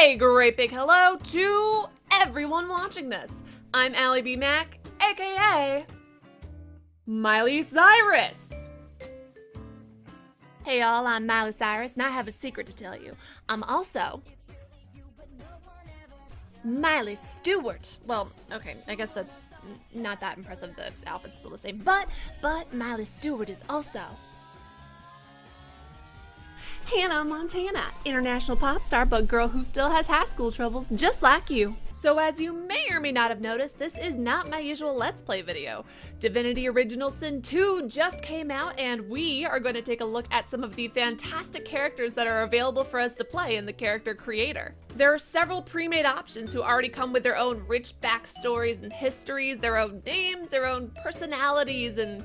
A great big hello to everyone watching this. I'm alliebeemac, aka Miley Cyrus. Hey y'all, I'm Miley Cyrus, and I have a secret to tell you. I'm also Miley Stewart. Well, okay, I guess that's not that impressive. The outfit's still the same, but Miley Stewart is also Hannah Montana, international pop star, but girl who still has high school troubles just like you. So as you may or may not have noticed, this is not my usual Let's Play video. Divinity Original Sin 2 just came out, and we are going to take a look at some of the fantastic characters that are available for us to play in the character creator. There are several pre-made options who already come with their own rich backstories and histories, their own names, their own personalities, and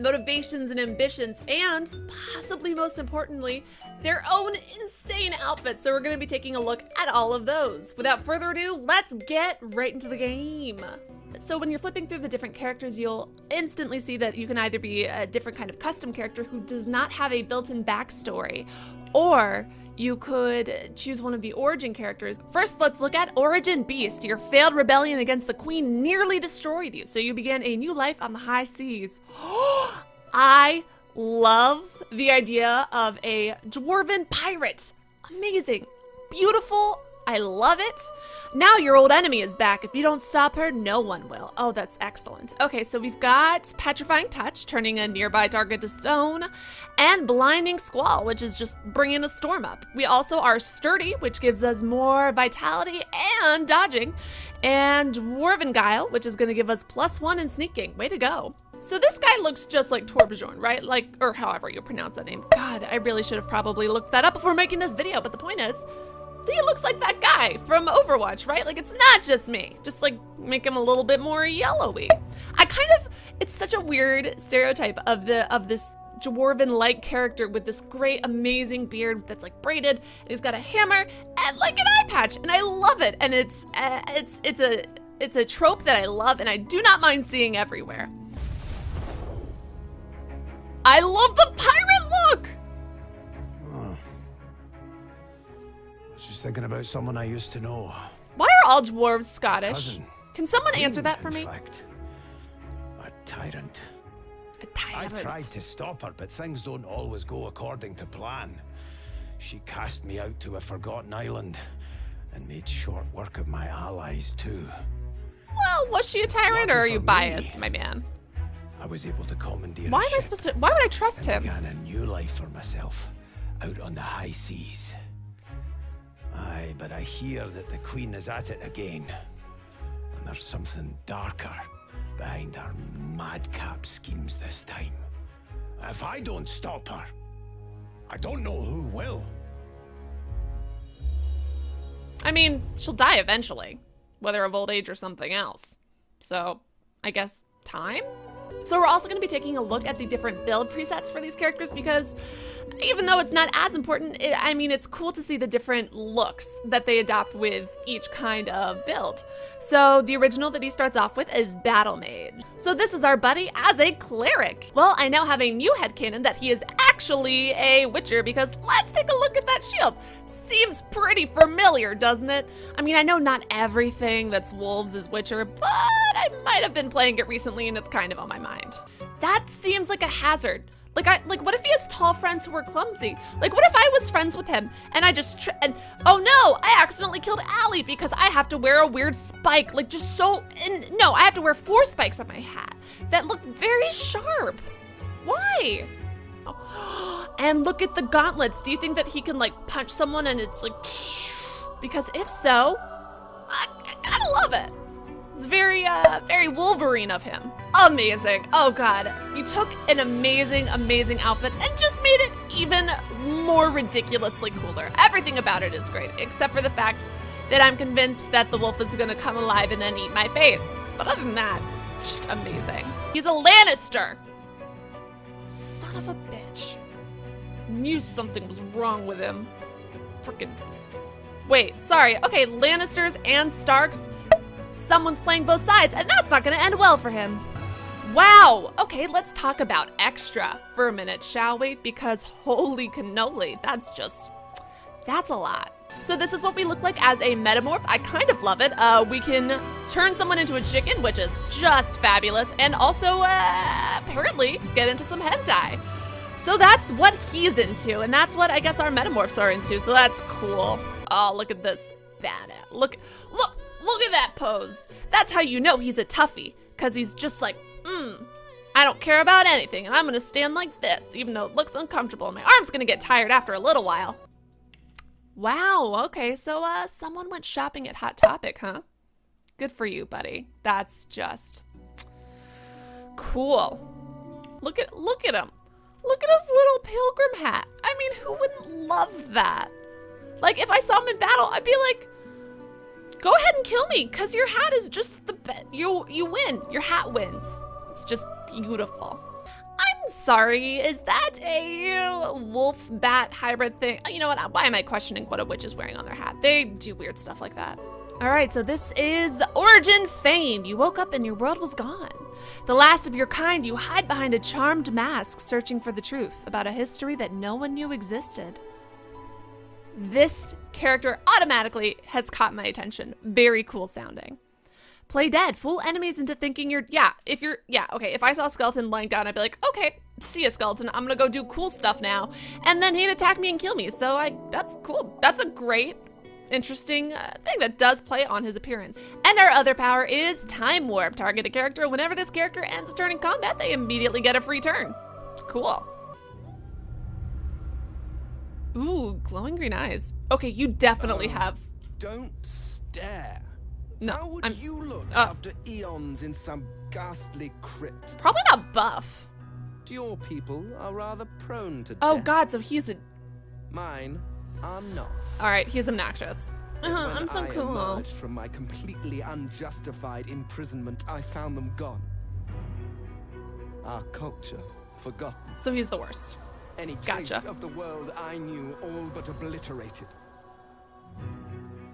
motivations and ambitions, and possibly most importantly, their own insane outfits. So we're going to be taking a look at all of those. Without further ado, let's get right into the game. So when you're flipping through the different characters, you'll instantly see that you can either be a different kind of custom character who does not have a built-in backstory, or you could choose one of the origin characters. First, let's look at Origin Beast. Your failed rebellion against the queen nearly destroyed you, so you began a new life on the high seas. I love the idea of a dwarven pirate. Amazing, beautiful, I love it. Now your old enemy is back. If you don't stop her, no one will. Oh, that's excellent. Okay, so we've got Petrifying Touch, turning a nearby target to stone, and Blinding Squall, which is just bringing a storm up. We also are Sturdy, which gives us more vitality and dodging, and Dwarven Guile, which is going to give us +1 in sneaking. Way to go. So this guy looks just like Torbjorn, right? Like, or however you pronounce that name. God, I really should have probably looked that up before making this video, but the point is, he looks like that guy from Overwatch, right? Like, it's not just me. Just like make him a little bit more yellowy. It's such a weird stereotype of this dwarven-like character with this great, amazing beard that's like braided, and he's got a hammer and like an eye patch, and I love it. And it's a trope that I love, and I do not mind seeing everywhere. I love the pirate look. Just thinking about someone I used to know. Why are all dwarves Scottish? Cousin. Can someone answer that for me? In fact, a tyrant. A tyrant. I tried to stop her, but things don't always go according to plan. She cast me out to a forgotten island and made short work of my allies too. Well, was she a tyrant, or are you biased, my man? I was able to commandeer Why a am I ship supposed to? Why would I trust him? began a new life for myself out on the high seas. Aye, but I hear that the Queen is at it again. And there's something darker behind her madcap schemes this time. If I don't stop her, I don't know who will. I mean, she'll die eventually, whether of old age or something else. So, I guess time? So we're also going to be taking a look at the different build presets for these characters, because even though it's not as important, it's cool to see the different looks that they adopt with each kind of build. So the original that he starts off with is Battle Mage. So this is our buddy as a cleric. Well, I now have a new headcanon that he is actually a witcher, because let's take a look at that shield. Seems pretty familiar, doesn't it? I mean, I know not everything that's wolves is witcher, but I might have been playing it recently and it's kind of on my mind. That seems like a hazard. Like what if he has tall friends who are clumsy? Like, what if I was friends with him and I just oh no, I accidentally killed Allie because I have to wear a weird spike, like just so, no, I have to wear 4 spikes on my hat that look very sharp. Why? And look at the gauntlets. Do you think that he can like punch someone and it's like, because if so, I gotta love it. It's very Wolverine of him. Amazing. Oh God. You took an amazing outfit and just made it even more ridiculously cooler. Everything about it is great, except for the fact that I'm convinced that the wolf is gonna come alive and then eat my face. But other than that, just amazing. He's a Lannister. Son of a bitch. Knew something was wrong with him. Frickin'. Wait, sorry. Okay, Lannisters and Starks. Someone's playing both sides, and that's not gonna end well for him. Wow, okay, let's talk about extra for a minute, shall we? Because holy cannoli, that's a lot. So this is what we look like as a metamorph. I kind of love it. We can turn someone into a chicken, which is just fabulous, and also apparently get into some hentai. So that's what he's into, and that's what I guess our metamorphs are into, so that's cool. Oh, look at this badass. Look at that pose. That's how you know he's a toughie, because he's just like, I don't care about anything, and I'm gonna stand like this, even though it looks uncomfortable, and my arm's gonna get tired after a little while. Wow, okay, so someone went shopping at Hot Topic, huh? Good for you, buddy. That's just cool. Look at him. Look at his little pilgrim hat. I mean, who wouldn't love that? Like, if I saw him in battle, I'd be like, go ahead and kill me, because your hat is just the best. You win. Your hat wins. It's just beautiful. I'm sorry, is that a wolf bat hybrid thing? You know what? Why am I questioning what a witch is wearing on their hat? They do weird stuff like that. All right, so this is Origin Fane. You woke up and your world was gone. The last of your kind, you hide behind a charmed mask, searching for the truth about a history that no one knew existed. This character automatically has caught my attention. Very cool sounding. Play dead. Fool enemies into thinking you're, okay. If I saw a skeleton lying down, I'd be like, okay, see a skeleton. I'm gonna go do cool stuff now. And then he'd attack me and kill me. So that's cool. That's a great, interesting thing that does play on his appearance. And our other power is Time Warp. Target a character. Whenever this character ends a turn in combat, they immediately get a free turn. Cool. Ooh, glowing green eyes. Okay, you definitely have. Don't stare. No, How would you look after eons in some ghastly crypt? Probably not buff. Your people are rather prone to Oh death. God, so he's a. Mine are not. All right, he's obnoxious. When I'm so I cool. emerged from my completely unjustified imprisonment, I found them gone. Our culture forgotten. So he's the worst. Any trace Gotcha. of the world I knew all but obliterated.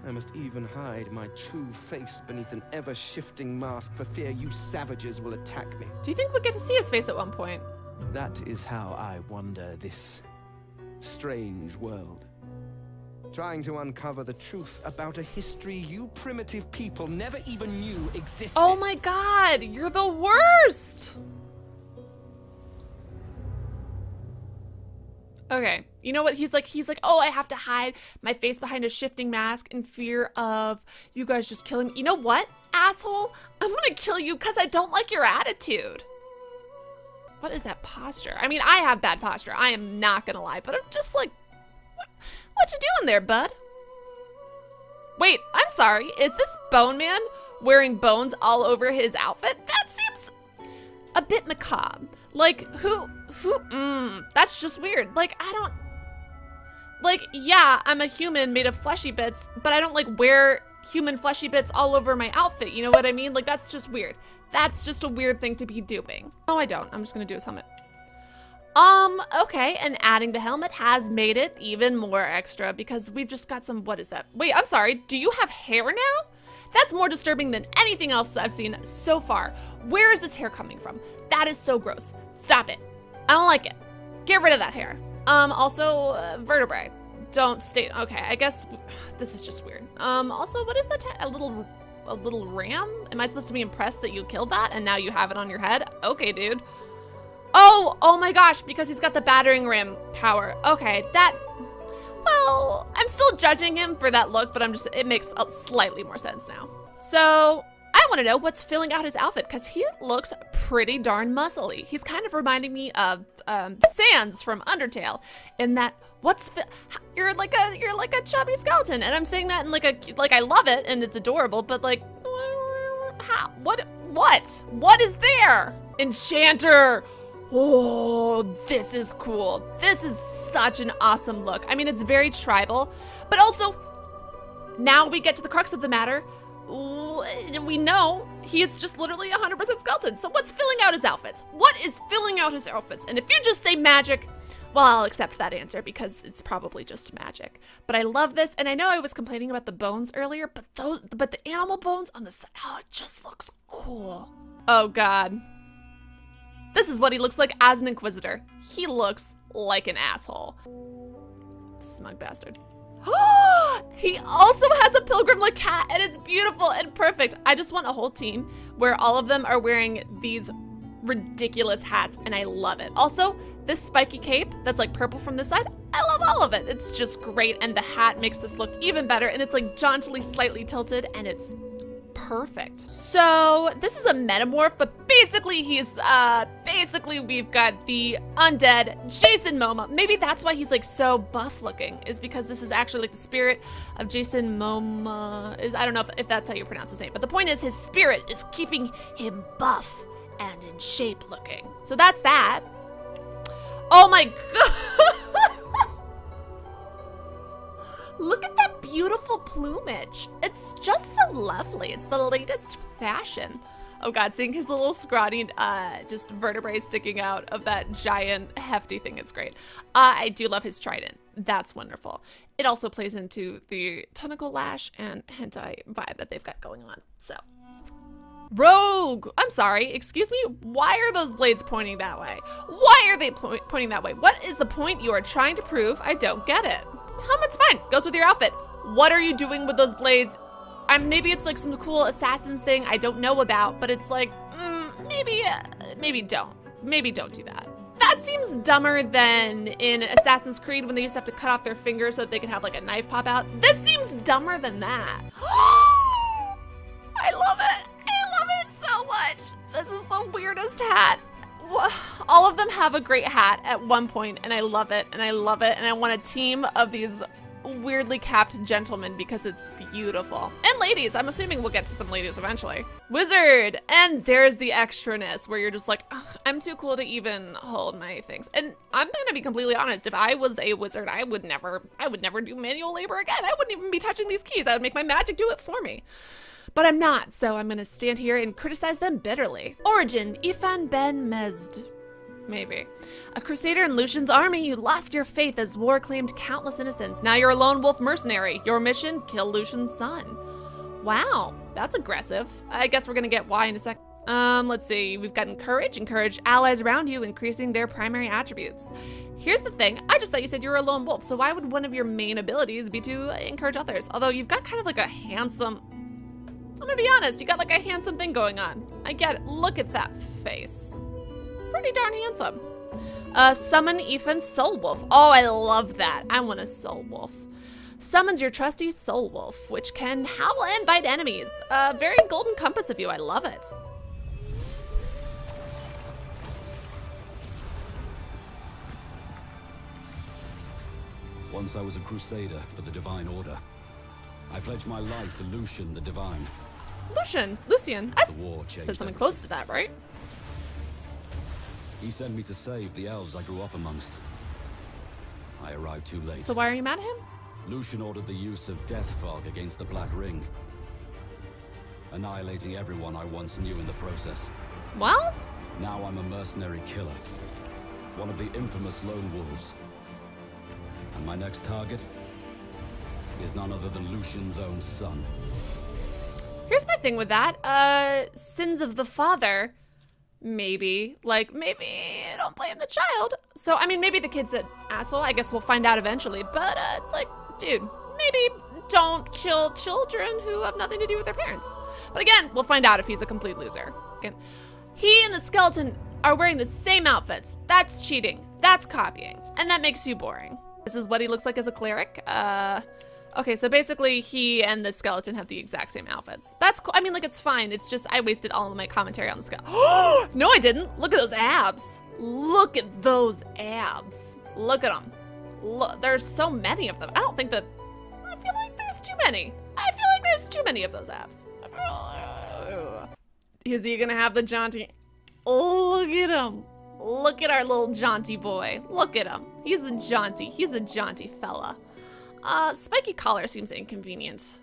I must even hide my true face beneath an ever-shifting mask for fear you savages will attack me. Do you think we'll get to see his face at one point? That is how I wander this strange world. Trying to uncover the truth about a history you primitive people never even knew existed. Oh my God, you're the worst. Okay, you know what? He's like, oh, I have to hide my face behind a shifting mask in fear of you guys just killing me. You know what, asshole? I'm gonna kill you because I don't like your attitude. What is that posture? I mean, I have bad posture. I am not gonna lie, but I'm just like, what you doing there, bud? Wait, I'm sorry. Is this Bone Man wearing bones all over his outfit? That seems a bit macabre. Like, that's just weird. Like, yeah, I'm a human made of fleshy bits, but I don't, like, wear human fleshy bits all over my outfit, you know what I mean? Like, that's just weird. That's just a weird thing to be doing. No, I don't. I'm just gonna do his helmet. Okay, and adding the helmet has made it even more extra because we've just got some, what is that? Wait, I'm sorry, do you have hair now? That's more disturbing than anything else I've seen so far. Where is this hair coming from? That is so gross. Stop it. I don't like it. Get rid of that hair. Also, vertebrae. Don't stay, okay, I guess this is just weird. Also, what is that, a little ram? Am I supposed to be impressed that you killed that and now you have it on your head? Okay, dude. Oh my gosh, because he's got the battering ram power. Okay, well, I'm still judging him for that look, but it makes slightly more sense now. So, I want to know what's filling out his outfit, because he looks pretty darn muscly. He's kind of reminding me of Sans from Undertale, in that, you're like a chubby skeleton, and I'm saying that in like I love it, and it's adorable, but like, how, what is there? Enchanter! Oh, this is cool. This is such an awesome look. I mean, it's very tribal, but also, now we get to the crux of the matter. We know he is just literally 100% skeleton. So what's filling out his outfits? What is filling out his outfits? And if you just say magic, well, I'll accept that answer because it's probably just magic. But I love this, and I know I was complaining about the bones earlier, but the animal bones on the side, oh, it just looks cool. Oh God. This is what he looks like as an Inquisitor. He looks like an asshole. Smug bastard. He also has a pilgrim-like hat, and it's beautiful and perfect. I just want a whole team where all of them are wearing these ridiculous hats, and I love it. Also, this spiky cape that's like purple from this side, I love all of it. It's just great, and the hat makes this look even better, and it's like jauntily slightly tilted, and it's perfect. So this is a metamorph, but basically he's basically we've got the undead Jason Moama. Maybe that's why he's like so buff looking, is because this is actually like the spirit of Jason Moama. I don't know if that's how you pronounce his name, but the point is his spirit is keeping him buff and in shape looking. So that's that. Oh my god. Look at that beautiful plumage. It's just so lovely. It's the latest fashion. Oh god, seeing his little scrawny just vertebrae sticking out of that giant hefty thing is great. I do love his trident. That's wonderful. It also plays into the tentacle lash and hentai vibe that they've got going on. So, rogue! I'm sorry, excuse me? Why are those blades pointing that way? Why are they pointing that way? What is the point you are trying to prove? I don't get it. Helmet's fine, goes with your outfit. What are you doing with those blades? Maybe it's like some cool assassin's thing I don't know about, but it's like, maybe don't. Maybe don't do that. That seems dumber than in Assassin's Creed when they used to have to cut off their fingers so that they could have like a knife pop out. This seems dumber than that. I love it. I love it so much. This is the weirdest hat. All of them have a great hat at one point, and I love it, and I love it, and I want a team of these weirdly capped gentlemen because it's beautiful. And ladies, I'm assuming we'll get to some ladies eventually. Wizard, and there's the extraness where you're just like, I'm too cool to even hold my things. And I'm gonna be completely honest, if I was a wizard, I would never do manual labor again. I wouldn't even be touching these keys. I would make my magic do it for me. But I'm not, so I'm gonna stand here and criticize them bitterly. Origin, Ifan Ben-Mezd. Maybe. A crusader in Lucian's army, you lost your faith as war claimed countless innocents. Now you're a lone wolf mercenary. Your mission, kill Lucian's son. Wow, that's aggressive. I guess we're gonna get why in a sec. Let's see, we've got encourage allies around you, increasing their primary attributes. Here's the thing, I just thought you said you were a lone wolf, so why would one of your main abilities be to encourage others? Although you've got kind of like a handsome, I'm gonna be honest, you got like a handsome thing going on. I get it, look at that face. Pretty darn handsome. Summon Ifan's soul wolf. Oh, I love that. I want a soul wolf. Summons your trusty soul wolf, which can howl and bite enemies. Very golden compass of you. I love it. Once I was a crusader for the Divine Order. I pledged my life to Lucian the Divine. Lucian. I The war changed said something everything. close to that, right? He sent me to save the elves I grew up amongst. I arrived too late. So why are you mad at him? Lucian ordered the use of death fog against the Black Ring, annihilating everyone I once knew in the process. Well, Now I'm a mercenary killer, one of the infamous lone wolves. And my next target is none other than Lucian's own son. here's my thing with that. Sins of the father. Maybe don't blame the child. So, I mean, maybe the kid's an asshole. I guess we'll find out eventually. But it's like, dude, maybe don't kill children who have nothing to do with their parents. But again, we'll find out if he's a complete loser. Again, he and the skeleton are wearing the same outfits. That's cheating. That's copying. And that makes you boring. This is what he looks like as a cleric. Okay, so basically he and the skeleton have the exact same outfits. That's cool. I mean, like, it's fine. It's just I wasted all of my commentary on the skeleton. No, I didn't. Look at those abs. Look at those abs. Look at them. Look, there's so many of them. I don't think that, I feel like there's too many. I feel like there's too many of those abs. Is he gonna have the jaunty? Look at him. Look at our little jaunty boy. Look at him. He's a jaunty fella. Spiky collar seems inconvenient.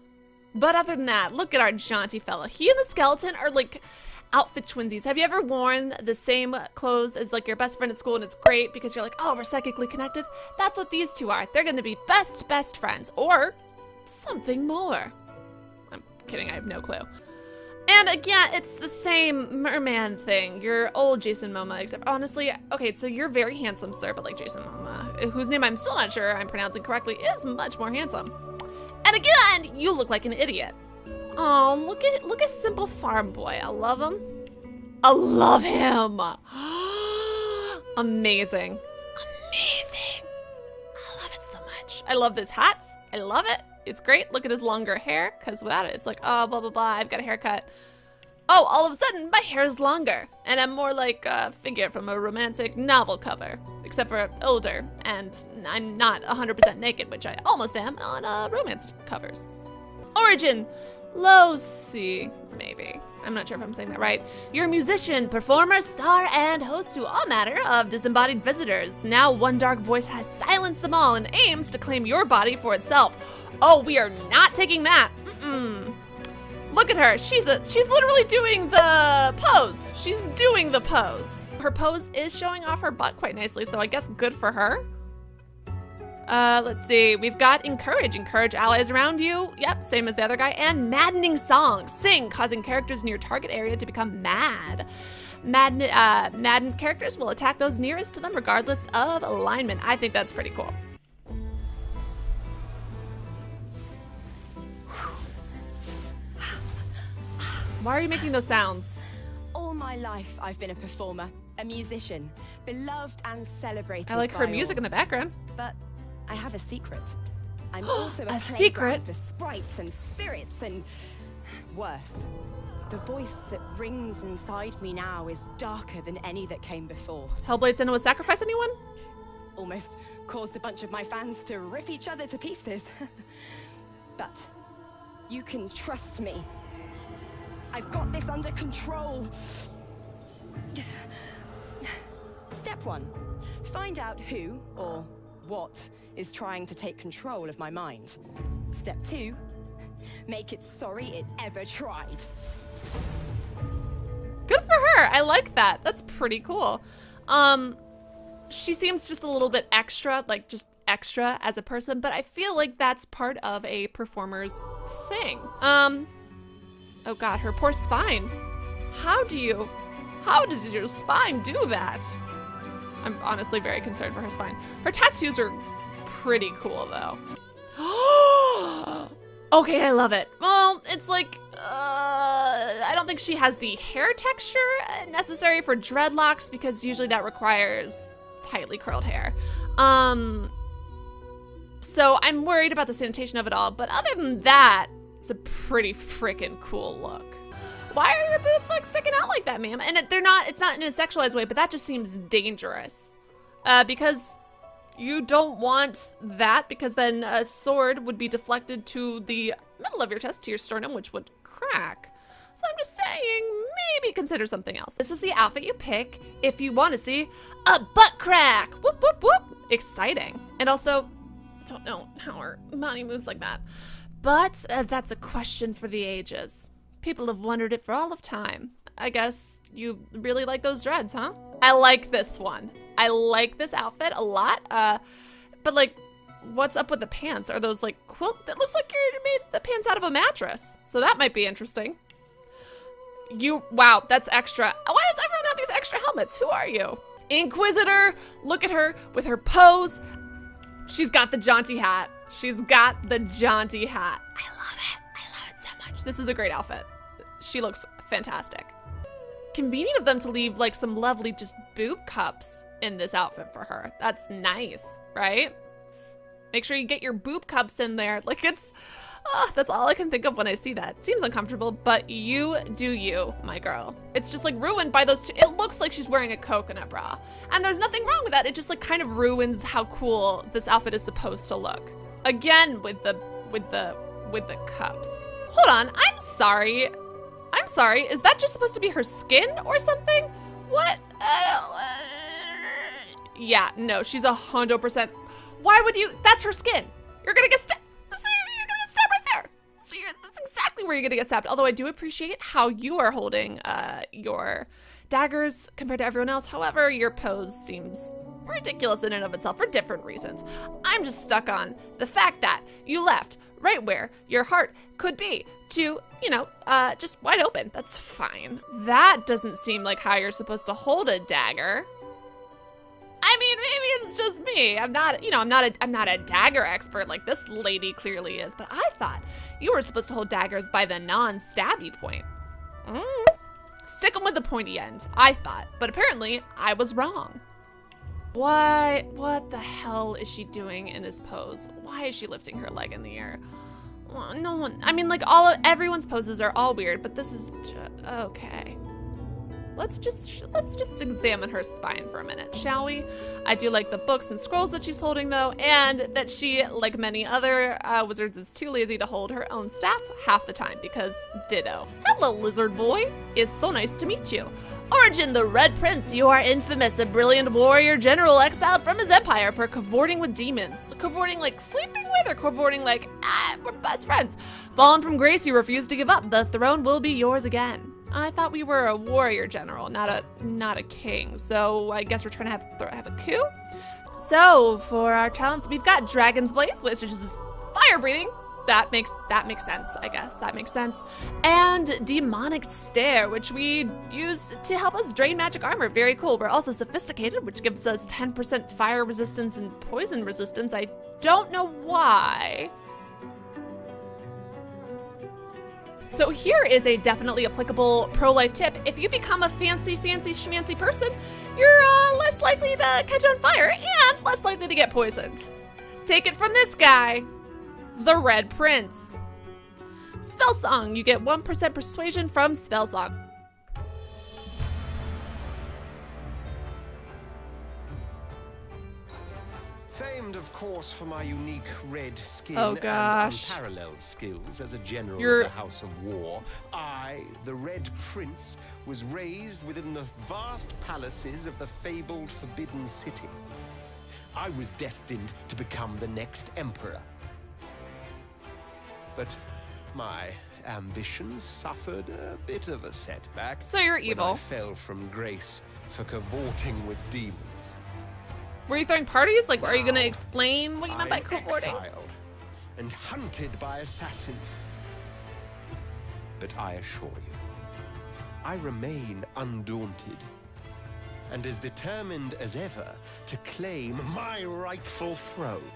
But other than that, look at our jaunty fella. He and the skeleton are like outfit twinsies. Have you ever worn the same clothes as like your best friend at school and it's great because you're like, oh, we're psychically connected? That's what these two are. They're gonna be best friends or something more. I'm kidding, I have no clue. And again, it's the same merman thing. You're old Jason Moama, except honestly, okay, so you're very handsome, sir, but like Jason Moama, whose name I'm still not sure I'm pronouncing correctly, is much more handsome. And again, you look like an idiot. Oh, look at simple farm boy. I love him. I love him. Amazing. Amazing. I love it so much. I love this hats. I love it. It's great. Look at his longer hair, because without it, it's like, oh, blah, blah, blah, I've got a haircut. Oh, all of a sudden, my hair is longer, and I'm more like a figure from a romantic novel cover, except for older, and I'm not 100% naked, which I almost am on romance covers. Origin, Lohse, maybe. I'm not sure if I'm saying that right. You're a musician, performer, star, and host to all manner of disembodied visitors. Now one dark voice has silenced them all and aims to claim your body for itself. Oh, we are not taking that. Look at her. She's literally doing the pose. She's doing the pose. Her pose is showing off her butt quite nicely, so I guess good for her. Let's see. We've got encourage. Encourage allies around you. Yep, same as the other guy. And maddening song. Sing, causing characters in your target area to become mad. Maddened characters will attack those nearest to them regardless of alignment. I think that's pretty cool. Why are you making those sounds? All my life, I've been a performer, a musician, beloved and celebrated. I like her by music in all. the background. But I have a secret. I'm also A a secret? playground for sprites and spirits and worse. The voice that rings inside me now is darker than any that came before. Hellblade Senna would sacrifice anyone? Almost caused a bunch of my fans to rip each other to pieces. But you can trust me. I've got this under control. Step 1, find out who or what is trying to take control of my mind. Step 2, make it sorry it ever tried. Good for her. I like that. That's pretty cool. She seems just a little bit extra, like just extra as a person, but I feel like that's part of a performer's thing. Oh god, her poor spine. How does your spine do that? I'm honestly very concerned for her spine. Her tattoos are pretty cool though. Okay, I love it. Well, it's like, I don't think she has the hair texture necessary for dreadlocks because usually that requires tightly curled hair. So I'm worried about the sanitation of it all, but other than that, it's a pretty freaking cool look. Why are your boobs like sticking out like that, ma'am? And it's not in a sexualized way, but that just seems dangerous. Because you don't want that, because then a sword would be deflected to the middle of your chest, to your sternum, which would crack. So I'm just saying, maybe consider something else. This is the outfit you pick if you want to see a butt crack. Whoop, whoop, whoop. Exciting. And also, don't know how her body moves like that. But that's a question for the ages. People have wondered it for all of time. I guess you really like those dreads, huh? I like this one. I like this outfit a lot. But like, what's up with the pants? Are those like quilt? It looks like you made the pants out of a mattress. So that might be interesting. Wow, that's extra. Why does everyone have these extra helmets? Who are you? Inquisitor, look at her with her pose. She's got the jaunty hat. She's got the jaunty hat. I love it. I love it so much. This is a great outfit. She looks fantastic. Convenient of them to leave like some lovely just boob cups in this outfit for her. That's nice, right? Make sure you get your boob cups in there. Like that's all I can think of when I see that. It seems uncomfortable, but you do you, my girl. It's just like ruined by those two. It looks like she's wearing a coconut bra. And there's nothing wrong with that. It just like kind of ruins how cool this outfit is supposed to look. Again, with the cups. Hold on, I'm sorry. Is that just supposed to be her skin or something? What? Yeah, no, she's 100%. Why would you? That's her skin. You're gonna get stabbed. So you're gonna get stabbed right there. So that's exactly where you're gonna get stabbed. Although I do appreciate how you are holding your daggers compared to everyone else. However, your pose seems ridiculous in and of itself for different reasons. I'm just stuck on the fact that you left right where your heart could be to, you know, just wide open. That's fine. That doesn't seem like how you're supposed to hold a dagger. I mean, maybe it's just me. I'm not, you know, I'm not a dagger expert like this lady clearly is, but I thought you were supposed to hold daggers by the non-stabby point. Stick them with the pointy end, I thought, but apparently I was wrong. What the hell is she doing in this pose? Why is she lifting her leg in the air? Well, no one, I mean, like everyone's poses are all weird, but this is okay. Let's just examine her spine for a minute, shall we? I do like the books and scrolls that she's holding though, and that she, like many other wizards, is too lazy to hold her own staff half the time because ditto. Hello, lizard boy. It's so nice to meet you. Origin the Red Prince, you are infamous, a brilliant warrior general exiled from his empire for cavorting with demons. Cavorting like sleeping with, or cavorting like, we're best friends. Fallen from grace, you refuse to give up. The throne will be yours again. I thought we were a warrior general, not a king. So I guess we're trying to have a coup. So for our talents, we've got Dragon's Blaze, which is just fire breathing. That makes sense, I guess. That makes sense. And Demonic Stare, which we use to help us drain magic armor. Very cool. We're also Sophisticated, which gives us 10% fire resistance and poison resistance. I don't know why. So here is a definitely applicable pro-life tip. If you become a fancy schmancy person, you're less likely to catch on fire and less likely to get poisoned. Take it from this guy, the Red Prince. Spell Song, you get 1% persuasion from Spell Song. Famed, of course, for my unique red skin Oh, and gosh. unparalleled skills as a general You're- of the House of War, I, the Red Prince, was raised within the vast palaces of the fabled Forbidden City. I was destined to become the next emperor. But my ambitions suffered a bit of a setback. So you're when evil. I fell from grace for cavorting with demons. Were you throwing parties? Like, are you gonna explain what you meant by I'm cavorting? exiled and hunted by assassins. But I assure you, I remain undaunted and as determined as ever to claim my rightful throne.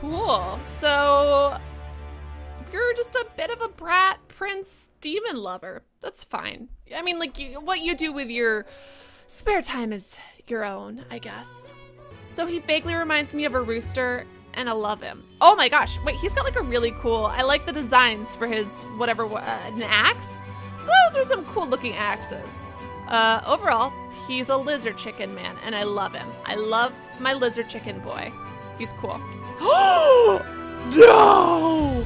Cool. So you're just a bit of a brat prince demon lover. That's fine. I mean, like, what you do with your spare time is your own, I guess. So he vaguely reminds me of a rooster, and I love him. Oh my gosh, wait, he's got like a really cool, I like the designs for his whatever, an axe? Those are some cool looking axes. Overall, he's a lizard chicken man, and I love him. I love my lizard chicken boy. He's cool. No!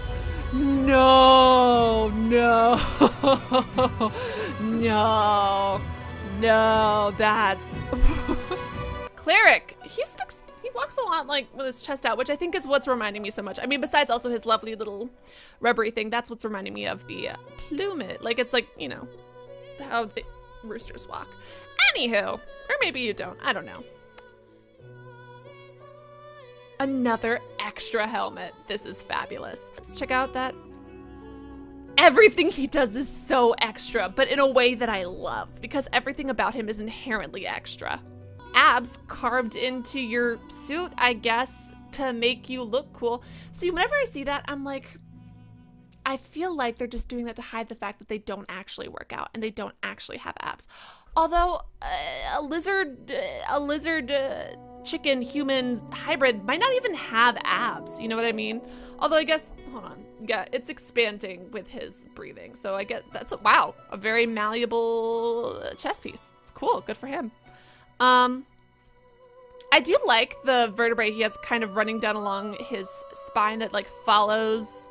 No, no, no, no, that's... Cleric, he walks a lot like with his chest out, which I think is what's reminding me so much. I mean, besides also his lovely little rubbery thing, that's what's reminding me of the plumage. Like, it's like, you know, how the roosters walk. Anywho, or maybe you don't, I don't know. Another extra helmet. This is fabulous. Let's check out that. Everything he does is so extra, but in a way that I love, because everything about him is inherently extra. Abs carved into your suit, I guess, to make you look cool. See, whenever I see that, I'm like, I feel like they're just doing that to hide the fact that they don't actually work out and they don't actually have abs. Although a lizard chicken human hybrid might not even have abs, you know what I mean? Although I guess, hold on, yeah, it's expanding with his breathing. So I get, that's, wow, a very malleable chest piece. It's cool, good for him. I do like the vertebrae he has kind of running down along his spine that like follows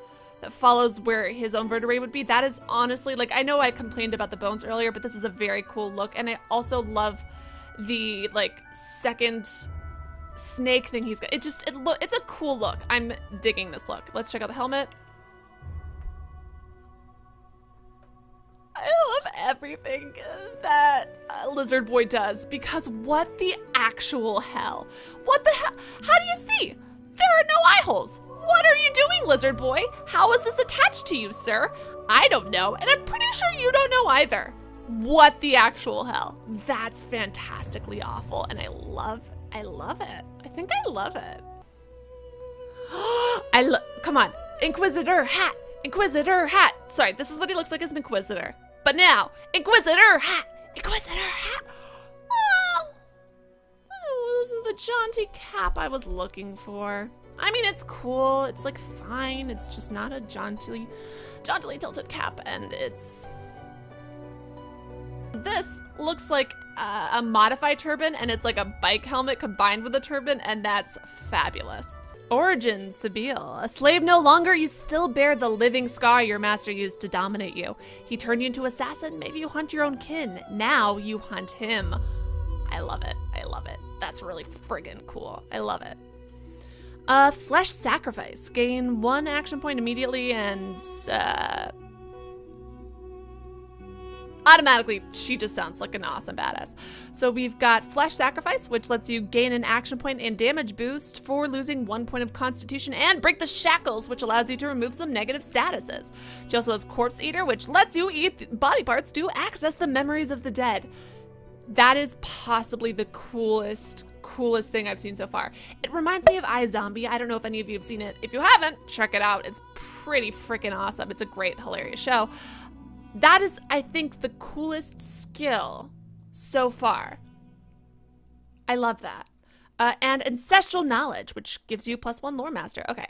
where his own vertebrae would be. That is honestly, like, I know I complained about the bones earlier, but this is a very cool look. And I also love the like second snake thing he's got. It's a cool look. I'm digging this look. Let's check out the helmet. I love everything that Lizard Boy does, because what the actual hell? What the hell? How do you see? There are no eye holes. What are you doing, lizard boy? How is this attached to you, sir? I don't know, and I'm pretty sure you don't know either. What the actual hell? That's fantastically awful, and I love it. I think I love it. Come on, Inquisitor hat, Inquisitor hat. Sorry, this is what he looks like as an Inquisitor. But now, Inquisitor hat, Inquisitor hat. Oh, it wasn't the jaunty cap I was looking for. I mean, it's cool, it's like fine, it's just not a jauntily tilted cap, and this looks like a modified turban, and it's like a bike helmet combined with a turban, and that's fabulous. Origin, Sebille. A slave no longer, you still bear the living scar your master used to dominate you. He turned you into assassin, made you hunt your own kin. Now you hunt him. I love it. I love it. That's really friggin' cool. I love it. Flesh sacrifice. Gain 1 action point immediately and automatically, she just sounds like an awesome badass. So we've got Flesh Sacrifice, which lets you gain an action point and damage boost for losing 1 point of Constitution, and Break the Shackles, which allows you to remove some negative statuses. She also has Corpse Eater, which lets you eat body parts to access the memories of the dead. That is possibly the coolest thing I've seen so far. It reminds me of iZombie. I don't know if any of you have seen it. If you haven't, check it out. It's pretty freaking awesome. It's a great, hilarious show. That is, I think, the coolest skill so far. I love that. And Ancestral Knowledge, which gives you +1 Lore Master. Okay.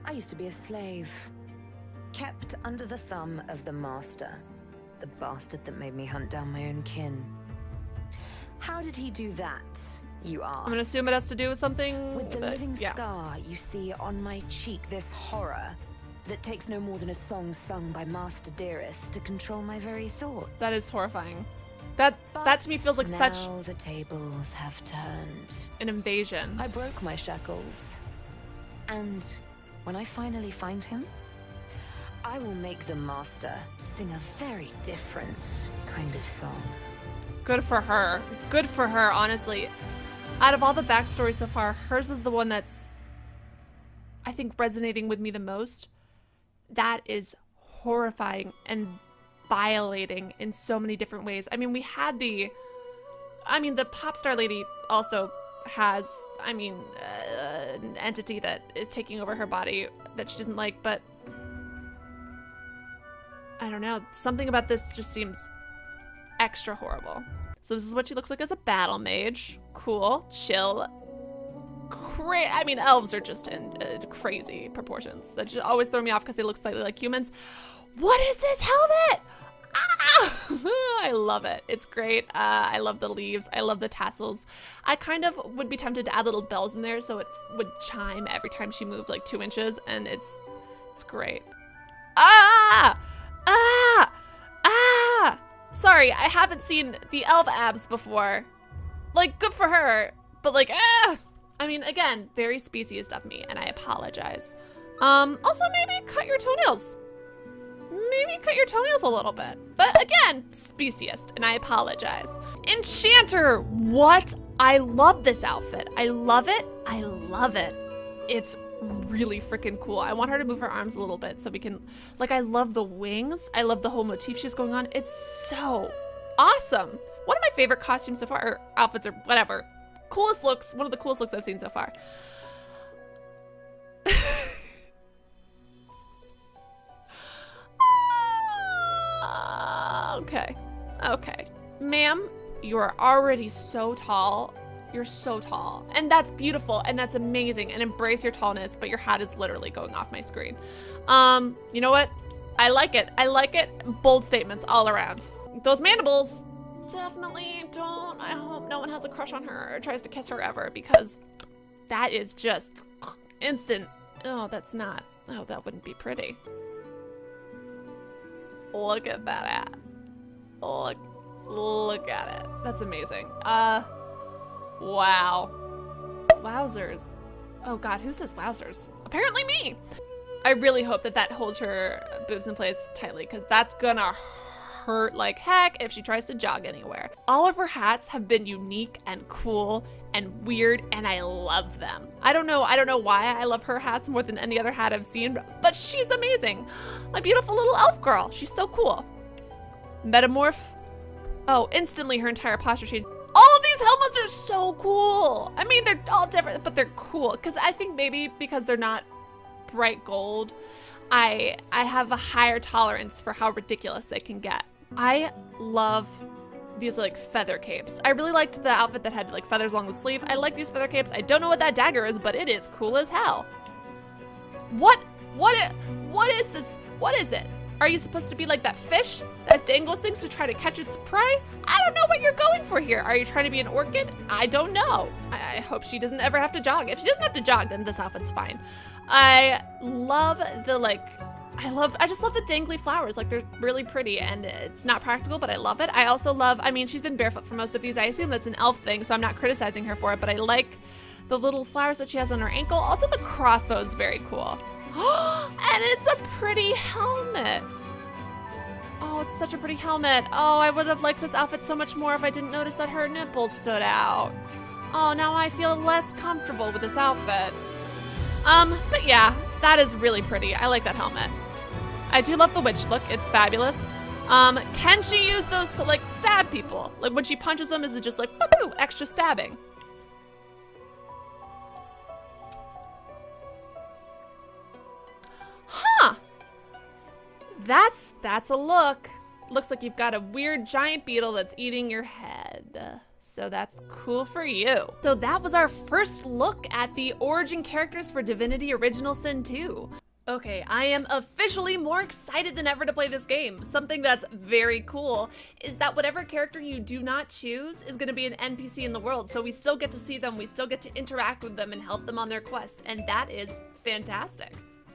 I used to be a slave, kept under the thumb of the master, the bastard that made me hunt down my own kin. How did he do that, you ask? I'm gonna assume it has to do with something with the living scar you see on my cheek, this horror that takes no more than a song sung by Master Dearest to control my very thoughts. That is horrifying. That to me feels like such now the tables have turned. an invasion. I broke my shackles, and when I finally find him, I will make the master sing a very different kind of song. Good for her. Good for her, honestly. Out of all the backstories so far, hers is the one that's, I think, resonating with me the most. That is horrifying and violating in so many different ways. I mean, we had the pop star lady also has, an entity that is taking over her body that she doesn't like, but I don't know. Something about this just seems extra horrible. So this is what she looks like as a battle mage. Cool, chill. Elves are just in crazy proportions. That just always throw me off because they look slightly like humans. What is this helmet? Ah! I love it. It's great. I love the leaves. I love the tassels. I kind of would be tempted to add little bells in there so it would chime every time she moved like 2 inches, and it's great. Ah! Ah! Ah! Sorry, I haven't seen the elf abs before. Like, good for her, but like, ah! I mean, again, very speciest of me, and I apologize. Also, maybe cut your toenails. Maybe cut your toenails a little bit. But again, speciest, and I apologize. Enchanter! What? I love this outfit. I love it. I love it. It's really freaking cool. I want her to move her arms a little bit so we can, like, I love the wings. I love the whole motif she's going on. It's so awesome. One of my favorite costumes so far, or outfits, or whatever. Coolest looks, one of the coolest looks I've seen so far. Okay. Ma'am, you are already so tall. You're so tall. And that's beautiful, and that's amazing, and embrace your tallness, but your hat is literally going off my screen. You know what? I like it. I like it. Bold statements all around. Those mandibles, definitely don't. I hope no one has a crush on her or tries to kiss her ever, because that is just instant. Oh, that wouldn't be pretty. Look at that hat. Look at it. That's amazing. Wow. Wowzers. Oh God, who says wowzers? Apparently me. I really hope that holds her boobs in place tightly, because that's gonna hurt like heck if she tries to jog anywhere. All of her hats have been unique and cool and weird, and I love them. I don't know why I love her hats more than any other hat I've seen, but she's amazing. My beautiful little elf girl. She's so cool. Metamorph. Oh, instantly her entire posture changed. All of these helmets are so cool. I mean, they're all different, but they're cool. Because I think maybe because they're not bright gold, I have a higher tolerance for how ridiculous they can get. I love these like feather capes. I really liked the outfit that had like feathers along the sleeve. I like these feather capes. I don't know what that dagger is, but it is cool as hell. What is this? What is it? Are you supposed to be like that fish that dangles things to try to catch its prey? I don't know what you're going for here. Are you trying to be an orchid? I don't know. I hope she doesn't ever have to jog. If she doesn't have to jog, then this outfit's fine. I love the I just love the dangly flowers. Like, they're really pretty, and it's not practical, but I love it. I also love, I mean, she's been barefoot for most of these. I assume that's an elf thing, so I'm not criticizing her for it, but I like the little flowers that she has on her ankle. Also, the crossbow is very cool. And it's a pretty helmet. Oh, it's such a pretty helmet. Oh, I would have liked this outfit so much more if I didn't notice that her nipples stood out. Oh, now I feel less comfortable with this outfit. But yeah, that is really pretty. I like that helmet. I do love the witch look. It's fabulous. Can she use those to like stab people? Like when she punches them, is it just like, boo, extra stabbing? Huh. That's a look. Looks like you've got a weird giant beetle that's eating your head. So that's cool for you. So that was our first look at the origin characters for Divinity Original Sin 2. Okay, I am officially more excited than ever to play this game. Something that's very cool is that whatever character you do not choose is going to be an NPC in the world, so we still get to see them, we still get to interact with them and help them on their quest, and that is fantastic.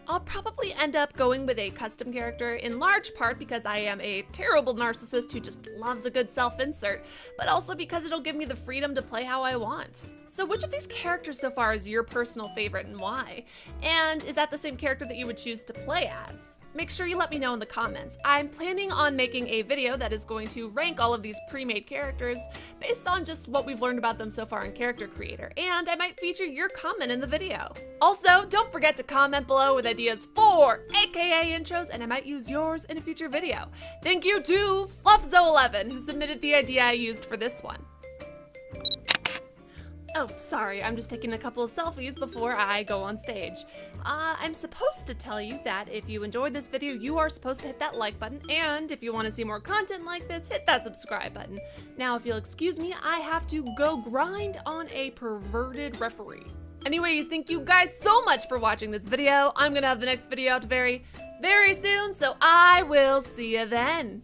I'll probably end up going with a custom character in large part because I am a terrible narcissist who just loves a good self-insert, but also because it'll give me the freedom to play how I want. So which of these characters so far is your personal favorite and why? And is that the same character that you would choose to play as? Make sure you let me know in the comments. I'm planning on making a video that is going to rank all of these pre-made characters based on just what we've learned about them so far in Character Creator, and I might feature your comment in the video. Also, don't forget to comment below with ideas for AKA intros, and I might use yours in a future video. Thank you to FluffZo11 who submitted the idea I used for this one. Oh, sorry, I'm just taking a couple of selfies before I go on stage. I'm supposed to tell you that if you enjoyed this video, you are supposed to hit that like button, and if you want to see more content like this, hit that subscribe button. Now, if you'll excuse me, I have to go grind on a perverted referee. Anyways, thank you guys so much for watching this video. I'm gonna have the next video out very, very soon, so I will see you then.